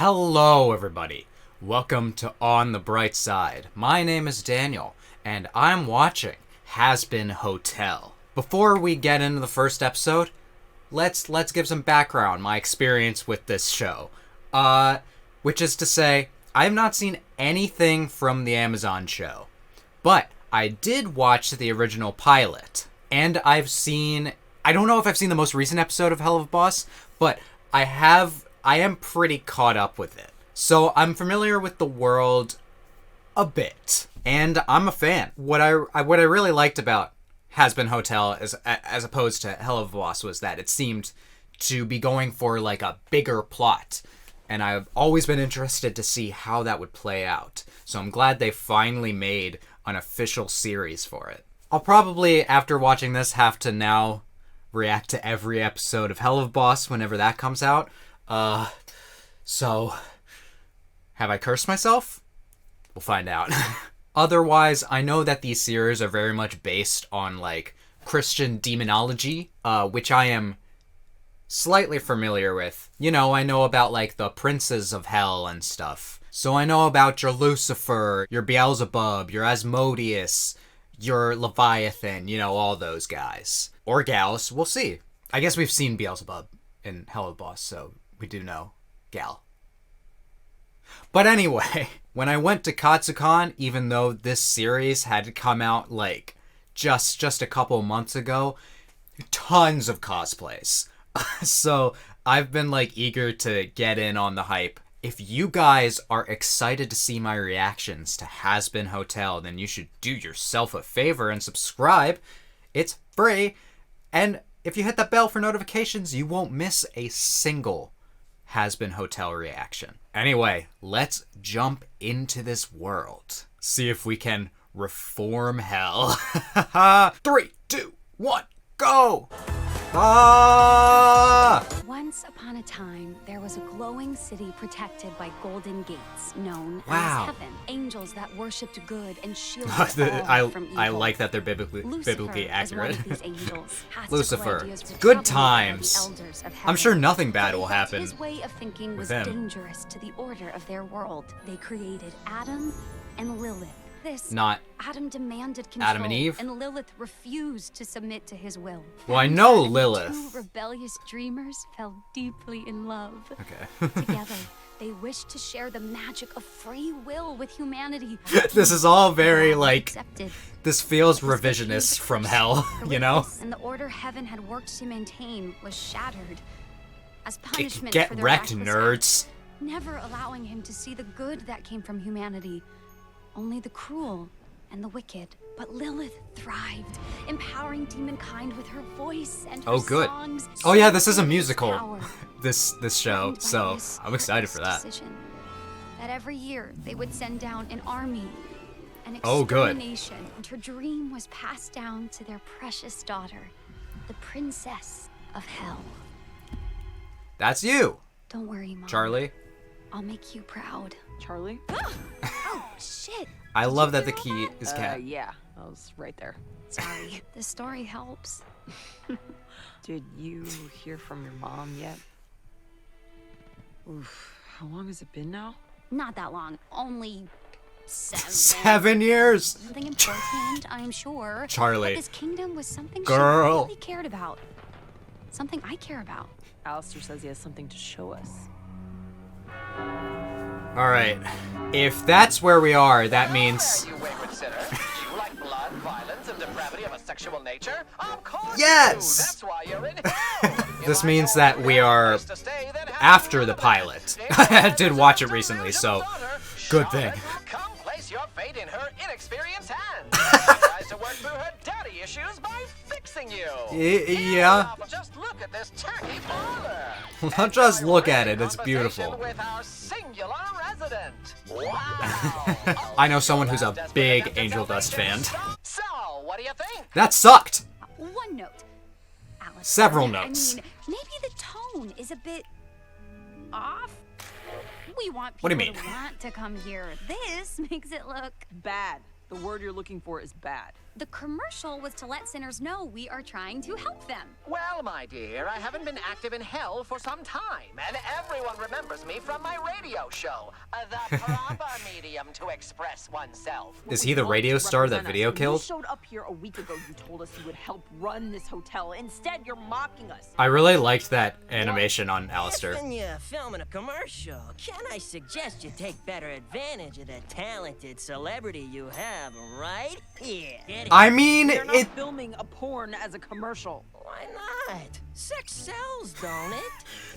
Hello, everybody. Welcome to On the Bright Side. My name is Daniel, and I'm watching Hazbin Hotel. Before we get into the first episode, let's give some background, my experience with this show. Which is to say, I have not seen anything from the Amazon show, but I did watch the original pilot, and I don't know if I've seen the most recent episode of Hell of a Boss, but I am pretty caught up with it. So I'm familiar with the world a bit, and I'm a fan. What I really liked about Hazbin Hotel as opposed to Hell of a Boss was that it seemed to be going for like a bigger plot, and I've always been interested to see how that would play out. So I'm glad they finally made an official series for it. I'll probably, after watching this, have to now react to every episode of Hell of a Boss whenever that comes out. So, have I cursed myself? We'll find out. Otherwise, I know that these series are very much based on, like, Christian demonology, which I am slightly familiar with. You know, I know about, like, the princes of hell and stuff. So I know about your Lucifer, your Beelzebub, your Asmodeus, your Leviathan, you know, all those guys. Or gals, we'll see. I guess we've seen Beelzebub in Hell of a Boss, so we do know gal. But anyway, when I went to Katsucon, even though this series had come out like just a couple months ago, tons of cosplays. So I've been like eager to get in on the hype. If you guys are excited to see my reactions to Hazbin Hotel, then you should do yourself a favor and subscribe. It's free. And if you hit that bell for notifications, you won't miss a single Hazbin Hotel reaction. Anyway, let's jump into this world. See if we can reform hell. 3, 2, 1, go! Once upon a time, there was a glowing city protected by golden gates, known Wow. as heaven. Angels that worshipped good and shielded all from evil. I like that they're biblically accurate. Is one of these angels. Lucifer. Good times. I'm sure nothing bad will happen. His way of thinking was him. dangerous to the order of their world. They created Adam and Lilith. Not Adam demanded control, Adam and Eve? and Lilith refused to submit to his will. Well, I know And Lilith. The two rebellious dreamers fell deeply in love. Okay. Together, they wished to share the magic of free will with humanity. This is all very, like, Accepted. this feels revisionist from hell, you know? And the order heaven had worked to maintain was shattered. As punishment Get for their wrecked, reckless nerds. act, never allowing him to see the good that came from humanity. Only the cruel and the wicked. But Lilith thrived, empowering demonkind with her voice and her Good. songs. Oh yeah, this is a musical. Power. This show, By so this I'm excited for that. decision, that every year they would send down an army, an Oh, good. extermination, and her dream was passed down to their precious daughter, the princess of hell. That's you, Don't worry, Mom. Charlie. I'll make you proud. Charlie? Oh, shit. I love that the key is cat. Yeah, I was right there. Sorry. This story helps. Did you hear from your mom yet? Oof, how long has it been now? Not that long. Only 7. 7 years. Something important, I'm sure. Charlie. But this kingdom was something Girl. she really cared about. Something I care about. Alistair says he has something to show us. All right. If that's where we are, that means You wayward sinner. Do you like blood, violence, and depravity of a sexual nature? Of course Yes! you do. That's why you're in hell. This If I means told that you we there's a are place to stay, then have after you the know pilot. that. I did watch it recently, so good thing. Charlotte, come place your fate in her inexperienced hands. She tries to work through her daddy issues by fixing you. Yeah. Now, just look at this tacky parlor. Don't just Enjoy look at running it, it's conversation beautiful. With our singular resident. Wow. I know someone who's a big Angel Dust fan. So, what do you think? That sucked. One note. Alice. Several I notes. mean, maybe the tone is a bit off. We want What do people you mean? to want to come here. This makes it look Bad. The word you're looking for is bad. The commercial was to let sinners know we are trying to help them. Well, my dear, I haven't been active in hell for some time, and everyone remembers me from my radio show, the proper medium to express oneself. Is he the radio star that video When killed? You showed up here a week ago. You told us you would help run this hotel. Instead, you're mocking us. I really liked that animation on Alistair. When you're filming a commercial, can I suggest you take better advantage of the talented celebrity you have right here? Get it? I mean, You're not it. filming a porn as a commercial. Why not? Sex sells, don't it?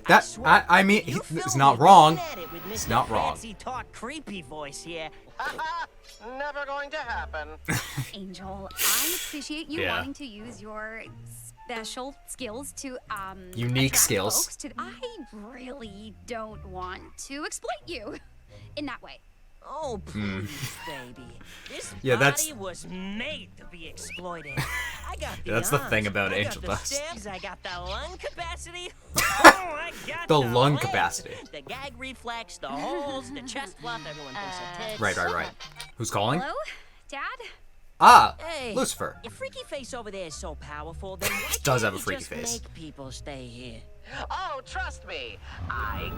That swear, I mean, you it's filmed not it, wrong. looking at it with It's Mr. not wrong. Fancy talk creepy voice here. Never going to happen. Angel, I appreciate you Yeah. wanting to use your special skills to Unique attract skills. folks to. I really don't want to exploit you in that way. Oh, please, baby. This Yeah, body that's- was made to be exploited. I got the That's the arms, thing about I Angel got the Dust. stabs, I got the lung capacity. I got The lung legs, capacity. The gag reflex, the holes, the chest fluff, everyone thinks of tits. Right. Who's calling? Hello, Dad? Ah, Hey, Lucifer. your freaky face over there is so powerful, then why Does can't have a you freaky just face. make people stay here? Oh, trust me, I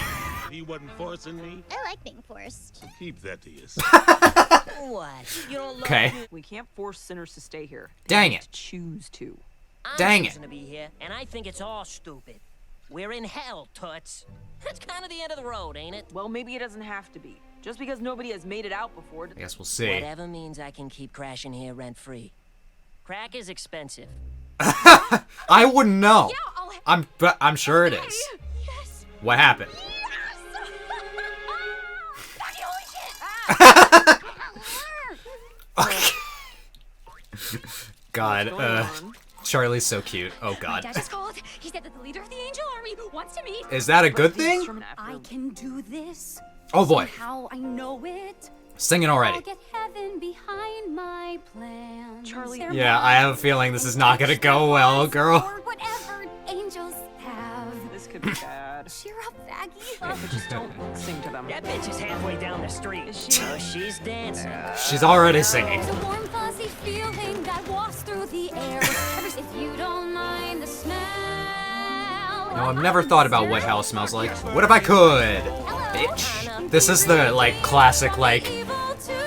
can. He wasn't forcing me. I like being forced. Keep that to yourself. What? You don't love Okay. me? We can't force sinners to stay here. Dang They it. have to choose to. I'm Dang it. choosing to be here, and I think it's all stupid. We're in hell, Toots. That's kind of the end of the road, ain't it? Well, maybe it doesn't have to be. Just because nobody has made it out before. I guess we'll see. Whatever means I can keep crashing here rent-free. Crack is expensive. I wouldn't know. I'll But I'm sure it is. Yes. What happened? God, What's going on? Charlie's so cute. Oh My God. dad just called. He said that the leader of the Angel Army wants to meet. Is that a good thing? I can do this. Oh boy, How I know it. sing it I'll already. get heaven behind my plans. Charlie- They're Yeah, I have a feeling this is not gonna go well, girl. Or whatever angels have. This could be bad. Cheer up, faggy. But just don't sing to them. That bitch is halfway down the street. Is she? Oh, she's dancing. She's already singing. There's a warm, fuzzy feeling that wafts through the air. If you don't mind the smell. No, I've never thought about what hell smells like. What if I could? Bitch. This is the, like, classic, like,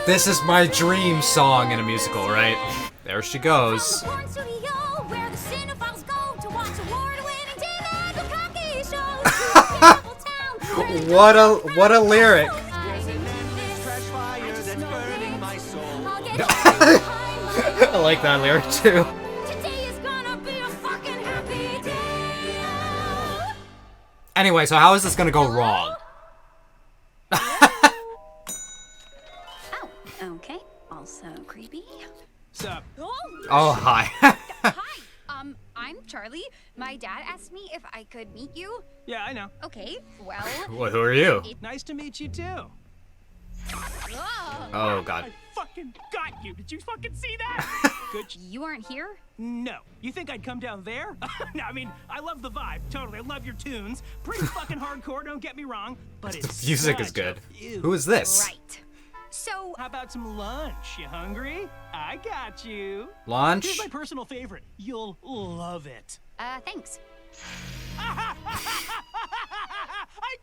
this is my dream song in a musical, right? There she goes. What a lyric. I like that lyric too. Anyway, so how is this gonna go wrong? Oh, okay. Also creepy. Sup? Oh, hi. Hi. I'm Charlie. My dad asked me if I could meet you. Yeah, I know. Okay. Well. Well, who are you? Nice to meet you too. Oh, God. I fucking got you. Did you fucking see that? Good. You aren't here? No. You think I'd come down there? No, I mean, I love the vibe. Totally. I love your tunes. Pretty fucking hardcore, don't get me wrong. But it's The music is such good. a- Ew. Who is this? Right. So, How about some lunch? You hungry? I got you. Lunch? Here's my personal favorite. You'll love it. thanks. I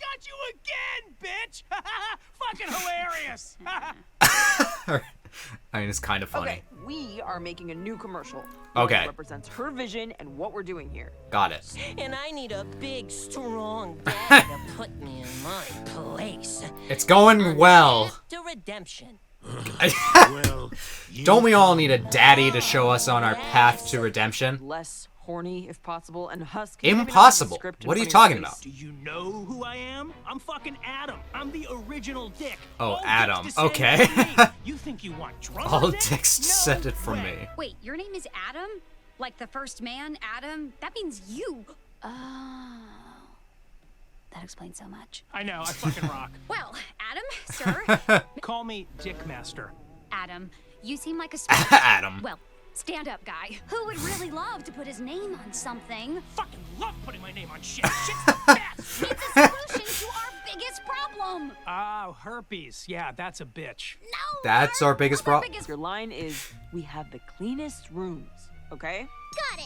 got you again, bitch! Fucking hilarious! I mean, it's kind of funny. Okay, we are making a new commercial. Okay. One that represents her vision and what we're doing here. Got it. And I need a big, strong dad to put me in my place. It's going well. To redemption. Well, Don't we all need a daddy to show us on our path to redemption? Less horny, if possible, and Husk. can you maybe not have the Impossible. script in What are you front of talking your about? do you know who I am? I'm fucking Adam. I'm the original Dick. Oh, All Adam. dicks descended Okay. from me. You think you want drunk All dick? dicks No descended from way. me. Wait, your name is Adam? Like the first man, Adam? That means you. Oh. That explains so much. I know, I fucking rock. Well, Adam, sir. Call me Dick Master. Adam, you seem like a sweet. Adam. Well, Stand up, guy. Who would really love to put his name on something? Fucking love putting my name on shit. Shit's the best. It's a solution to our biggest problem. Oh, herpes. Yeah, that's a bitch. No, That's our biggest problem. Your line is, we have the cleanest rooms, okay? Got it.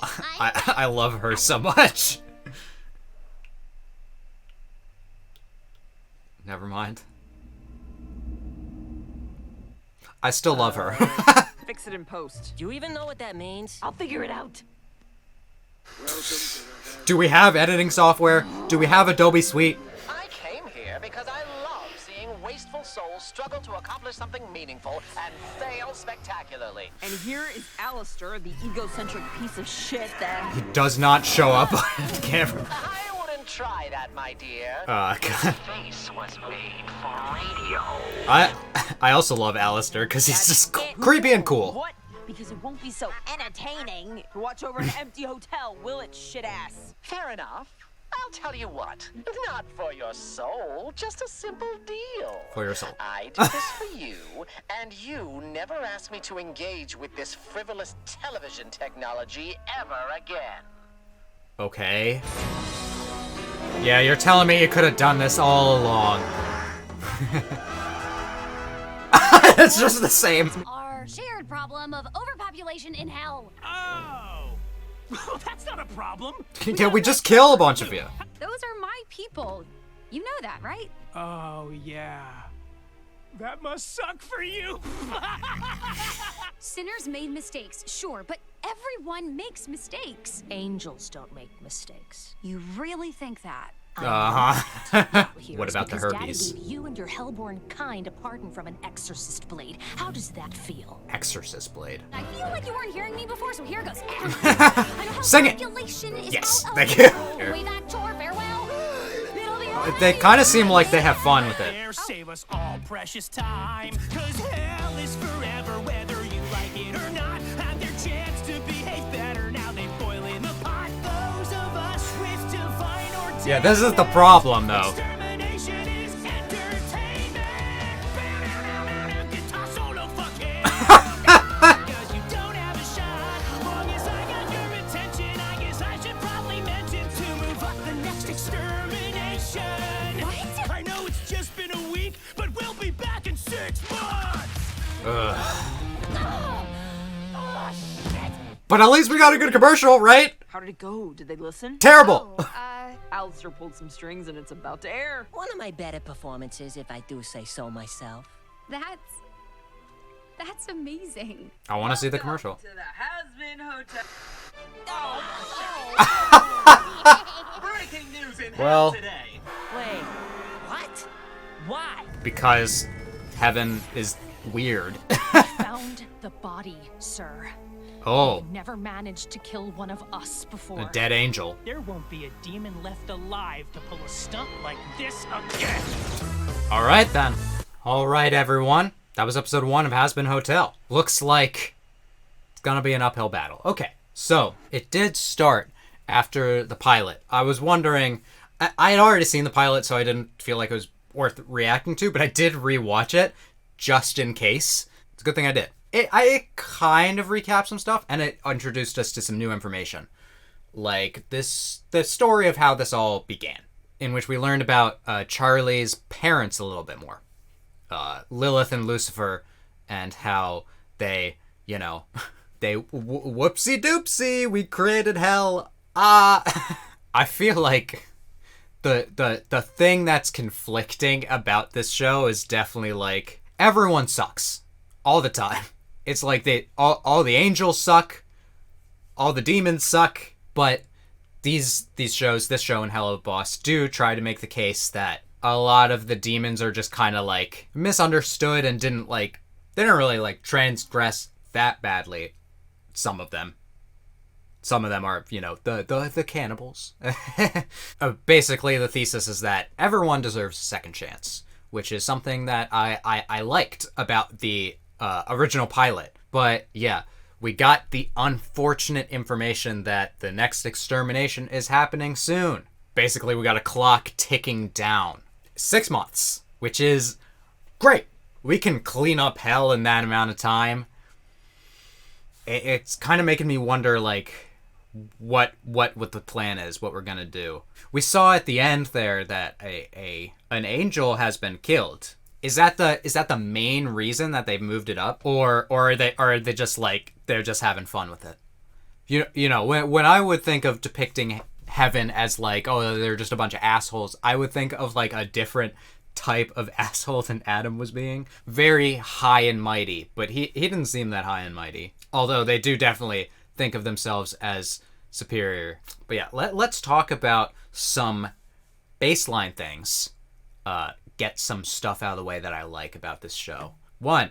I love her so much. Never mind. I still love her. Fix it in post. Do you even know what that means? I'll figure it out. Do we have editing software? Do we have Adobe Suite? I came here because I love seeing wasteful souls struggle to accomplish something meaningful and fail spectacularly. And here is Alistair, the egocentric piece of shit that... He does not show up on camera. I wouldn't try that, my dear. God. Face was made for radio. I also love Alistair because he's just That's it. creepy and cool. What? Because it won't be so entertaining to watch over an empty hotel, will it, shit ass? Fair enough. I'll tell you what. Not for your soul, just a simple deal. For your soul. I did this for you, and you never asked me to engage with this frivolous television technology ever again. Okay. Yeah, you're telling me you could have done this all along. It's just the same. Our shared problem of overpopulation in hell. Oh. Well, that's not a problem. Yeah, we just kill a bunch of you. Those are my people. You know that, right? Oh, yeah. That must suck for you. Sinners made mistakes, sure, but everyone makes mistakes. Angels don't make mistakes. You really think that? Uh-huh. Here's What about the because herpes? Daddy gave you and your hellborn kind a pardon from an exorcist blade. How does that feel? Exorcist blade. I feel like you weren't hearing me before, so here goes. I know how Sing it! population is Yes, all thank over. you. Way that chore, farewell. It'll be all They right. kind of seem like they have fun with it. There, save us all precious time. Cause hell is forever, whether you like it or not. Have their chance to behave better. Now they boil in the pot. Those of us with divine or Yeah, this is the problem, though. Extermination is entertainment. Guitar solo, fuck it. 'Cause you don't have a shot. Long as I got your attention, I guess I should probably mention to move up the next extermination. What? I know it's just been a week, but we'll be back in 6 months. But at least we got a good commercial, right? How did it go? Did they listen? Terrible. Alistair pulled some strings and it's about to air. One of my better performances, if I do say so myself. That's amazing. I want to see the commercial. To the Hazbin Hotel. Breaking news in Well- hell today. Wait, what? Why? Because heaven is weird. Found the body, sir. Oh, Never managed to kill one of us before. a dead angel. There won't be a demon left alive to pull a stunt like this again. All right, then. All right, everyone. That was episode 1 of Hazbin Hotel. Looks like it's gonna be an uphill battle. Okay, so it did start after the pilot. I was wondering, I had already seen the pilot, so I didn't feel like it was worth reacting to, but I did rewatch it just in case. It's a good thing I did. It kind of recapped some stuff, and it introduced us to some new information. Like the story of how this all began, in which we learned about Charlie's parents a little bit more. Lilith and Lucifer, and how they, they whoopsie doopsie, we created hell. I feel like the thing that's conflicting about this show is definitely like everyone sucks all the time. It's like all the angels suck, all the demons suck, but these shows, this show and Hello Boss, do try to make the case that a lot of the demons are just kind of like misunderstood and didn't really like transgress that badly. Some of them are, the cannibals. Basically, the thesis is that everyone deserves a second chance, which is something that I liked about the original pilot. But yeah, we got the unfortunate information that the next extermination is happening soon. Basically, we got a clock ticking down. 6 months, which is great. We can clean up hell in that amount of time. it's kind of making me wonder, like, what the plan is, what we're gonna do. We saw at the end there that an angel has been killed. Is that the main reason that they've moved it up, or are they just like they're just having fun with it? You know, when I would think of depicting heaven as like, oh, they're just a bunch of assholes, I would think of like a different type of asshole than Adam was being. Very high and mighty, but he didn't seem that high and mighty. Although they do definitely think of themselves as superior. But yeah, let's talk about some baseline things. Get some stuff out of the way that I like about this show. One,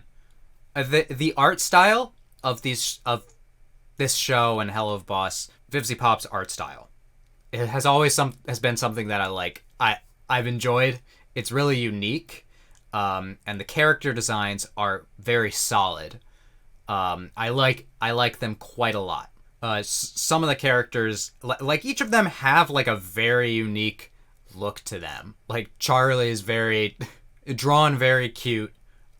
the art style of this show and Hell of Boss, Vivzy Pop's art style. It has been something that I like. I've enjoyed. It's really unique, and the character designs are very solid. I like them quite a lot. Some of the characters, like each of them, have like a very unique look to them. Like Charlie is very drawn, very cute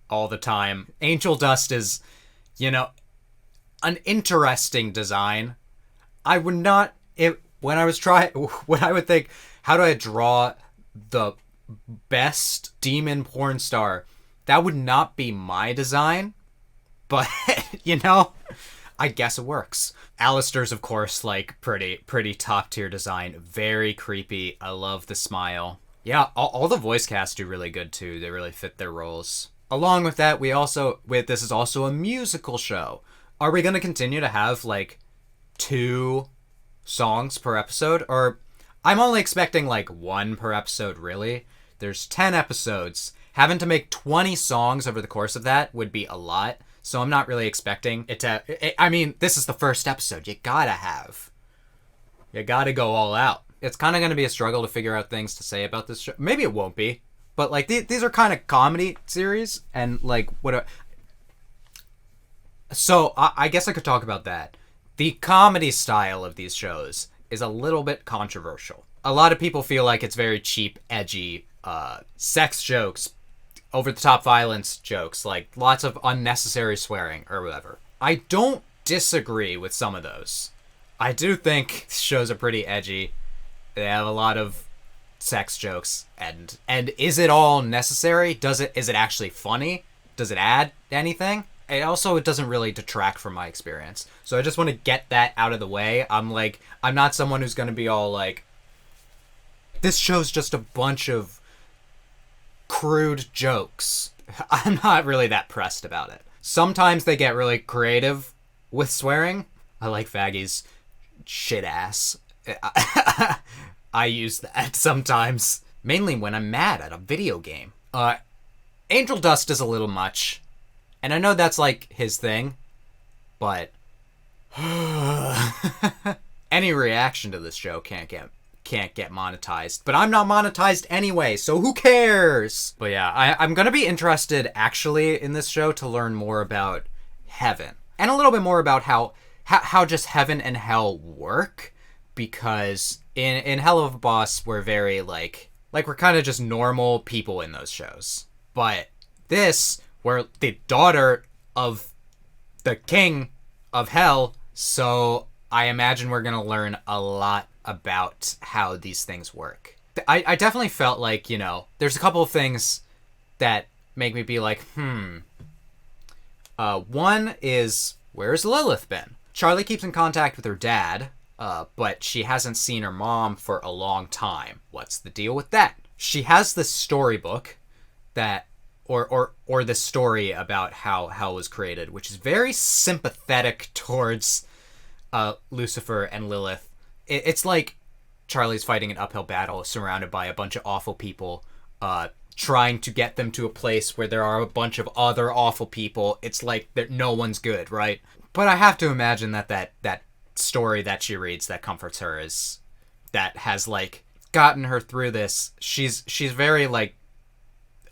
all the time. Angel Dust is, an interesting design. I would not when I would think, how do I draw the best demon porn star? That would not be my design, but I guess it works. Alistair's, of course, like pretty top tier design, very creepy. I love the smile. Yeah, all the voice casts do really good too. They really fit their roles. Along with that, this is also a musical show. Are we going to continue to have like 2 songs per episode? Or I'm only expecting like 1 per episode, really. There's 10 episodes. Having to make 20 songs over the course of that would be a lot. So I'm not really expecting it to... I mean, this is the first episode. You gotta go all out. It's kind of going to be a struggle to figure out things to say about this show. Maybe it won't be. But, like, these are kind of comedy series. And, like, So, I guess I could talk about that. The comedy style of these shows is a little bit controversial. A lot of people feel like it's very cheap, edgy, sex jokes, over-the-top violence jokes, like lots of unnecessary swearing or whatever. I don't disagree with some of those. I do think shows are pretty edgy. They have a lot of sex jokes, and is it all necessary? Is it actually funny? Does it add anything? It doesn't really detract from my experience. So I just want to get that out of the way. I'm not someone who's going to be all like, this show's just a bunch of crude jokes. I'm not really that pressed about it. Sometimes they get really creative with swearing. I like Faggy's shit ass. I use that sometimes. Mainly when I'm mad at a video game. Angel Dust is a little much. And I know that's like his thing, but any reaction to this show can't get monetized. But I'm not monetized anyway, so who cares? But yeah, I'm gonna be interested actually in this show to learn more about heaven and a little bit more about how just heaven and hell work, because in Hell of a Boss we're very like we're kind of just normal people in those shows, but this, we're the daughter of the king of hell, so I imagine we're gonna learn a lot about how these things work. I definitely felt like, there's a couple of things that make me be like, one is, where's Lilith been? Charlie keeps in contact with her dad, but she hasn't seen her mom for a long time. What's the deal with that? She has this storybook that or the story about how hell was created, which is very sympathetic towards Lucifer and Lilith. It's like Charlie's fighting an uphill battle surrounded by a bunch of awful people, trying to get them to a place where there are a bunch of other awful people. It's like that no one's good, right? But I have to imagine that story that she reads that comforts her that has like gotten her through this. She's very like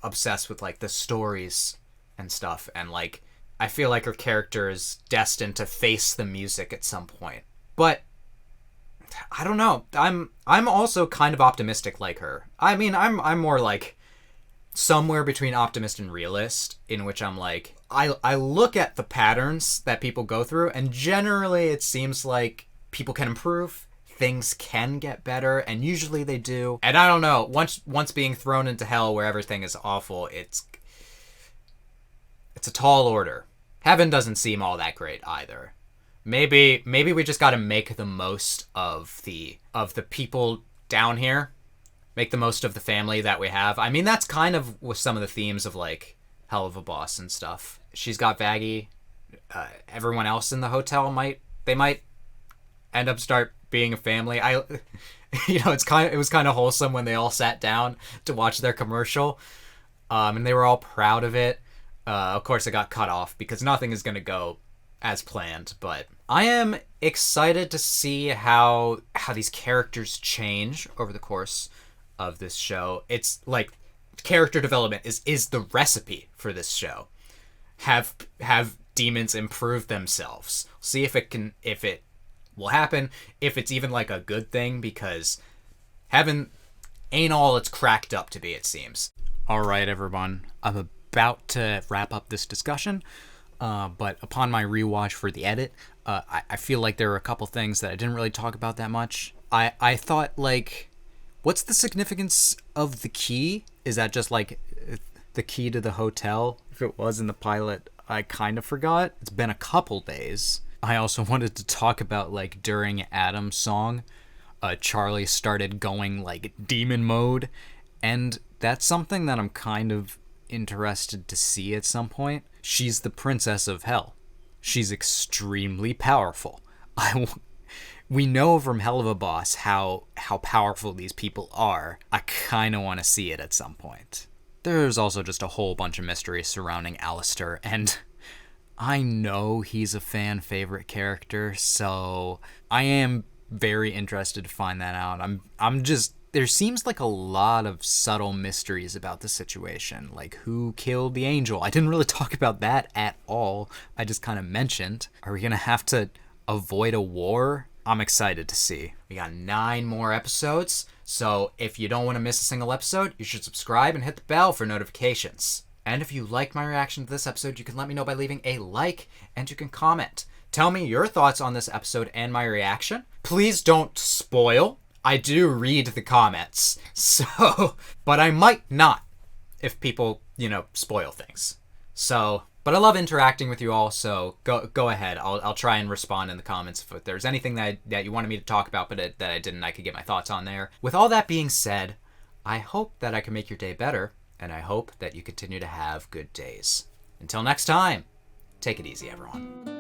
obsessed with like the stories and stuff, and like I feel like her character is destined to face the music at some point. But I don't know. I'm also kind of optimistic like her. I mean, I'm more like somewhere between optimist and realist, in which I'm like, I look at the patterns that people go through, and generally it seems like people can improve, things can get better, and usually they do. And I don't know, once being thrown into hell where everything is awful, it's a tall order. Heaven doesn't seem all that great either. Maybe we just got to make the most of the people down here. Make the most of the family that we have. I mean, that's kind of with some of the themes of like Hell of a Boss and stuff. She's got Vaggie. Everyone else in the hotel might end up start being a family. It was kind of wholesome when they all sat down to watch their commercial, and they were all proud of it. Of course, it got cut off because nothing is going to go as planned, but I am excited to see how these characters change over the course of this show. It's like character development is the recipe for this show. Have demons improve themselves. See if it will happen, if it's even like a good thing, because heaven ain't all it's cracked up to be, it seems. All right, everyone. I'm about to wrap up this discussion. But upon my rewatch for the edit, I feel like there were a couple things that I didn't really talk about that much. I thought, like, what's the significance of the key? Is that just, like, the key to the hotel? If it was in the pilot, I kind of forgot. It's been a couple days. I also wanted to talk about, like, during Adam's song, Charlie started going, like, demon mode. And that's something that I'm kind of interested to see at some point. She's the princess of hell. She's extremely powerful. We know from Hell of a Boss how powerful these people are. I kind of want to see it at some point. There's also just a whole bunch of mysteries surrounding Alistair, and I know he's a fan favorite character, so I am very interested to find that out. I'm just, there seems like a lot of subtle mysteries about the situation, like who killed the angel. I didn't really talk about that at all. I just kind of mentioned, are we gonna have to avoid a war? I'm excited to see. We got 9 more episodes, so if you don't want to miss a single episode, you should subscribe and hit the bell for notifications. And if you liked my reaction to this episode, you can let me know by leaving a like, and you can comment. Tell me your thoughts on this episode and my reaction. Please don't spoil. I do read the comments, but I might not if people, spoil things. But I love interacting with you all, so go ahead. I'll try and respond in the comments if there's anything that you wanted me to talk about, but that I didn't. I could get my thoughts on there. With all that being said, I hope that I can make your day better, and I hope that you continue to have good days. Until next time, take it easy, everyone.